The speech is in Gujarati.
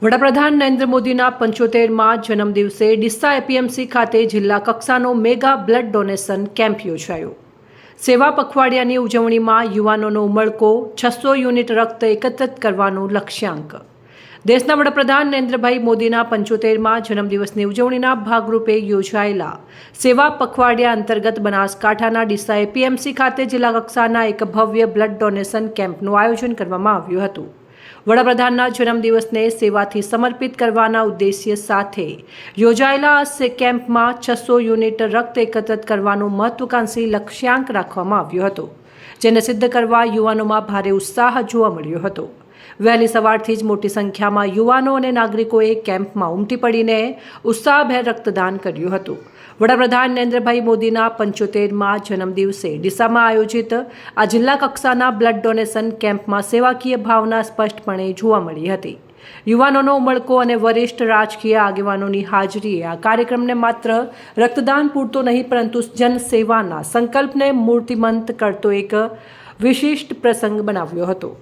વડાપ્રધાન નરેન્દ્ર મોદીના 75મા જન્મદિવસે ડીસા એપીએમસી ખાતે જિલ્લા કક્ષાનો મેગા બ્લડ ડોનેશન કેમ્પ યોજાયો। સેવા પખવાડિયાની ઉજવણીમાં યુવાનોનો ઉમળકો, 600 યુનિટ રક્ત એકત્રિત કરવાનું લક્ષ્યાંક। દેશના વડાપ્રધાન નરેન્દ્રભાઈ મોદીના 75મા જન્મદિવસની ઉજવણીના ભાગરૂપે યોજાયેલા સેવા પખવાડિયા અંતર્ગત બનાસકાંઠાના ડીસા એપીએમસી ખાતે જિલ્લા કક્ષાના એક ભવ્ય બ્લડ ડોનેશન કેમ્પનું આયોજન કરવામાં આવ્યું હતું। વડાપ્રધાનના જન્મદિવસને સેવાથી સમર્પિત કરવાના ઉદ્દેશ્ય સાથે યોજાયેલા આ કેમ્પમાં 600 યુનિટ રક્ત એકત્રિત કરવાનો મહત્વાકાંક્ષી લક્ષ્યાંક રાખવામાં આવ્યો હતો, જેને સિદ્ધ કરવા યુવાનોમાં ભારે ઉત્સાહ જોવા મળ્યો હતો। વહેલી સવારથી જ મોટી સંખ્યામાં યુવાનો અને નાગરિકોએ કેમ્પમાં ઉમટી પડીને ઉત્સાહભેર રક્તદાન કર્યું હતું। વડાપ્રધાન નરેન્દ્રભાઈ મોદીના 75મા જન્મદિવસે ડીસામાં આયોજિત આ જિલ્લા કક્ષાના બ્લડ ડોનેશન કેમ્પમાં સેવાકીય ભાવના સ્પષ્ટપણે જોવા મળી હતી। યુવાનોનો ઉમળકો અને વરિષ્ઠ રાજકીય આગેવાનોની હાજરીએ આ કાર્યક્રમને માત્ર રક્તદાન પૂરતો નહીં, પરંતુ જનસેવાના સંકલ્પને મૂર્તિમંત કરતો એક વિશિષ્ટ પ્રસંગ બનાવ્યો હતો।